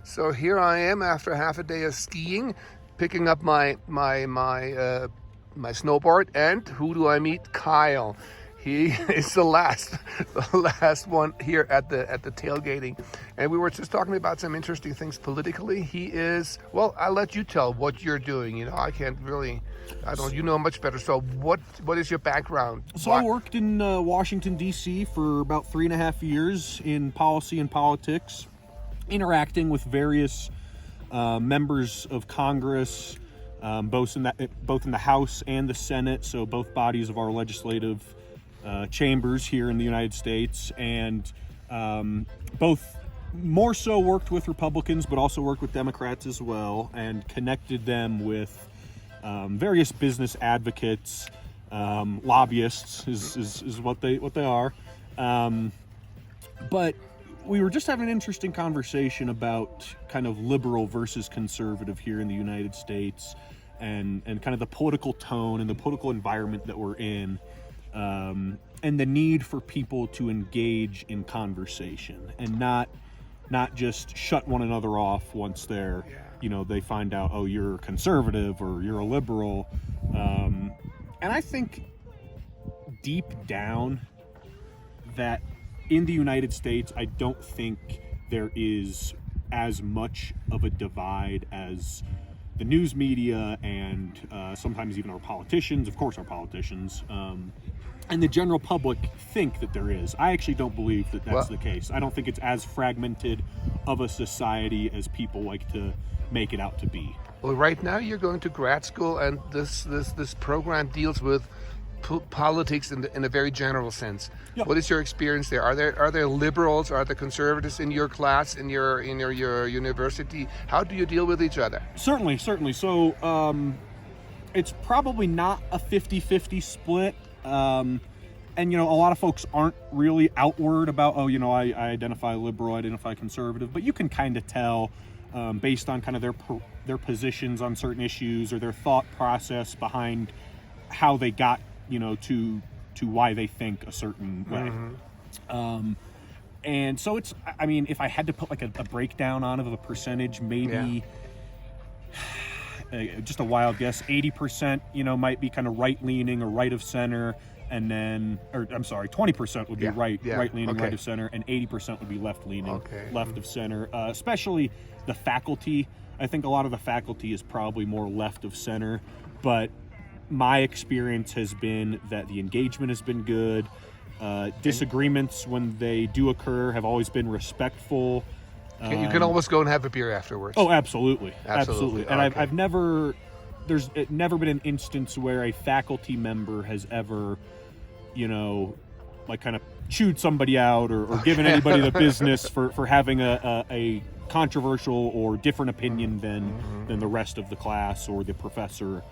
So here I am after half a day of skiing, picking up my snowboard, and who do I meet? Kyle. He is the last one here at the tailgating, and we were just talking about some interesting things politically. He is, well, I'll let you tell what you're doing. I can't really, I don't. You know much better. So what is your background? So I worked in Washington D.C. for about 3.5 years in policy and politics, interacting with various members of Congress, both in the House and the Senate. So both bodies of our legislative chambers here in the United States, and both more so worked with Republicans, but also worked with Democrats as well, and connected them with various business advocates, lobbyists is what they are. But we were just having an interesting conversation about kind of liberal versus conservative here in the United States, and kind of the political tone and the political environment that we're in. And the need for people to engage in conversation and not just shut one another off once they're, they find out, oh, you're a conservative or you're a liberal. And I think deep down that in the United States, I don't think there is as much of a divide as the news media and sometimes even our politicians, and the general public think that there is. I actually don't believe that that's the case. I don't think it's as fragmented of a society as people like to make it out to be. Well, right now you're going to grad school, and this program deals with politics in a very general sense. Yep. What is your experience there? Are there liberals? Are there conservatives in your class, in your university? How do you deal with each other? Certainly. So it's probably not a 50-50 split. And a lot of folks aren't really outward about, I identify liberal, I identify conservative, but you can kind of tell based on kind of their positions on certain issues or their thought process behind how they got, to why they think a certain way. Mm-hmm. And so it's, if I had to put like a breakdown on it of a percentage, maybe just a wild guess, 80%, right be kind of right-leaning or right of center, and then, 20% would be right-leaning, okay. right of center, and 80% would be left-leaning, left of center. Especially the faculty. I think a lot of the faculty is probably more left of center, but my experience has been that the engagement has been good. Disagreements, when they do occur, have always been respectful. You can almost go and have a bear afterwards. Oh, absolutely. And Okay. I've never been an instance where a faculty member has ever, kind of chewed somebody out or given anybody the business for having a controversial or different opinion than the rest of the class or the professor.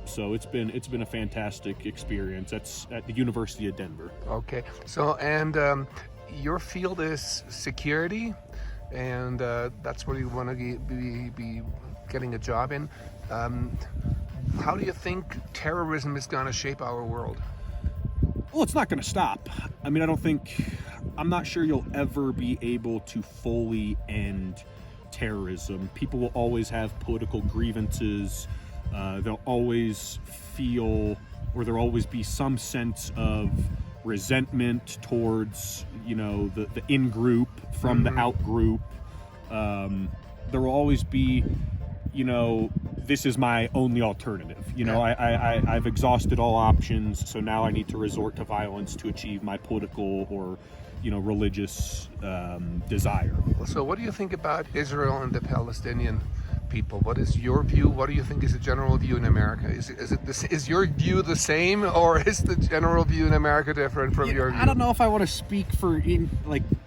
So it's been a fantastic experience. That's at the University of Denver. Okay. So, and your field is security, and that's where you want to be getting a job in. How do you think terrorism is going to shape our world? Well, it's not going to stop. I'm not sure you'll ever be able to fully end terrorism. People will always have political grievances. They'll always feel, or there'll always be some sense of resentment towards, the in-group from the out-group. There will always be, this is my only alternative. I've exhausted all options, so now I need to resort to violence to achieve my political or, religious desire. So what do you think about Israel and the Palestinian people? What is your view? What do you think is the general view in America? Is your view the same, or is the general view in America different from your view? I don't know if I want to speak for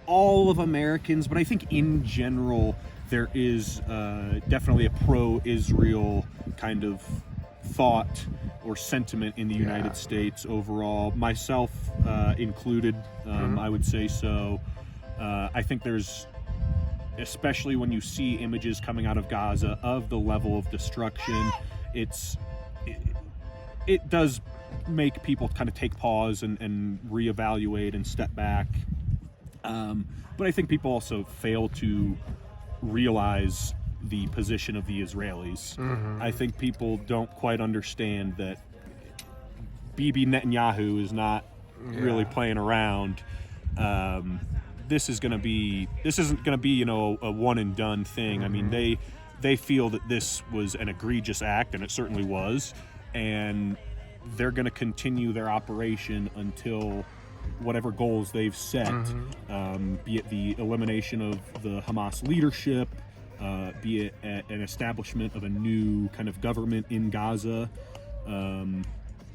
all of Americans, but I think in general there is definitely a pro-Israel kind of thought or sentiment in the United States overall, myself included. I would say so. I think there's, especially when you see images coming out of Gaza of the level of destruction, it does make people kind of take pause and reevaluate and step back. But I think people also fail to realize the position of the Israelis. I think people don't quite understand that Bibi Netanyahu is not really playing around. This isn't going to be a one and done thing. I mean, they feel that this was an egregious act, and it certainly was, and they're going to continue their operation until whatever goals they've set, be it the elimination of the Hamas leadership, be it an establishment of a new kind of government in Gaza.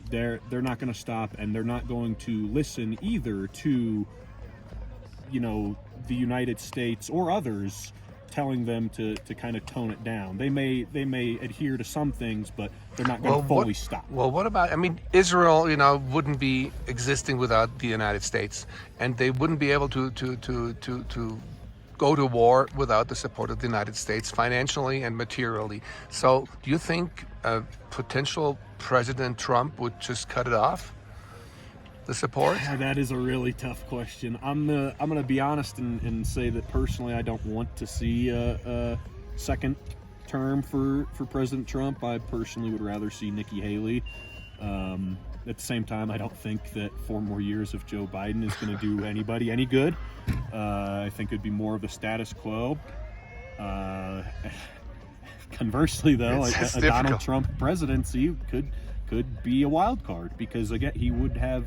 They're not going to stop, and they're not going to listen either to, the United States or others telling them to kind of tone it down. They may adhere to some things, but they're not going to fully stop. Well, what about, Israel, wouldn't be existing without the United States, and they wouldn't be able to go to war without the support of the United States financially and materially. So do you think potential President Trump would just cut it off, the support? That is a really tough question. I'm gonna be honest and say that personally I don't want to see a second term for President Trump. I personally would rather see Nikki Haley. At the same time, I don't think that 4 more years of Joe Biden is going to do anybody any good. I think it'd be more of the status quo. Conversely, though, a Donald Trump presidency could be a wild card, because again,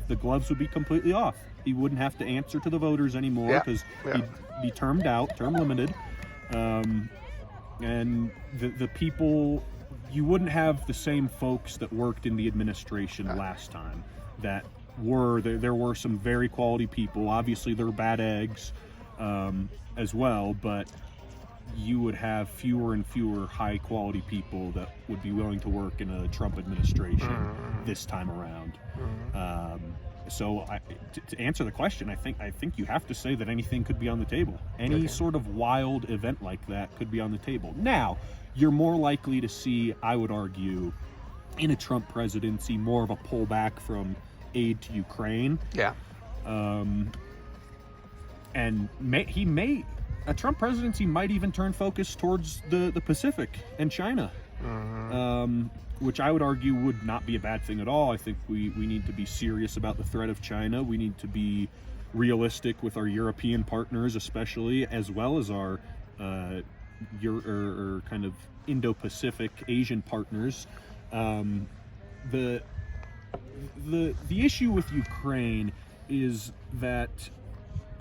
the gloves would be completely off. He wouldn't have to answer to the voters anymore, because he'd be term limited, and the people. You wouldn't have the same folks that worked in the administration last time. There were some very quality people. Obviously, there were bad eggs as well, but you would have fewer and fewer high quality people that would be willing to work in a Trump administration this time around. So to answer the question, I think you have to say that anything could be on the table. Any sort of wild event like that could be on the table. Now, you're more likely to see, I would argue, in a Trump presidency, more of a pullback from aid to Ukraine. Yeah. And a Trump presidency might even turn focus towards the Pacific and China, which I would argue would not be a bad thing at all. I think we need to be serious about the threat of China. We need to be realistic with our European partners, especially, as well as our kind of Indo-Pacific Asian partners. The issue with Ukraine is that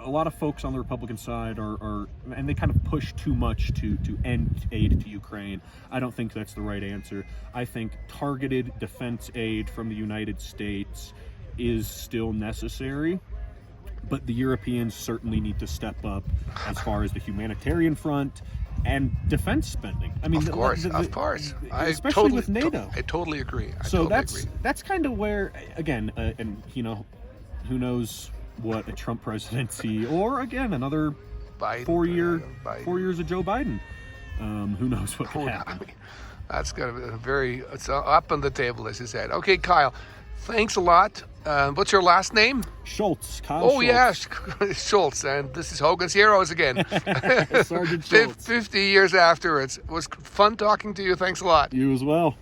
a lot of folks on the Republican side and they kind of push too much to end aid to Ukraine. I don't think that's the right answer. I think targeted defense aid from the United States is still necessary, but the Europeans certainly need to step up as far as the humanitarian front and defense spending. I mean, of course. Especially with NATO. I totally agree. That's kind of where, again, and who knows what a Trump presidency, or again another Biden, 4 years of Joe Biden. Who knows what could happen? That's going to be it's up on the table, as you said. Okay, Kyle, thanks a lot. What's your last name? Schultz. Kyle Schultz. Yeah, Schultz. And this is Hogan's Heroes again. Sergeant Schultz. 50 years afterwards. It was fun talking to you. Thanks a lot. You as well.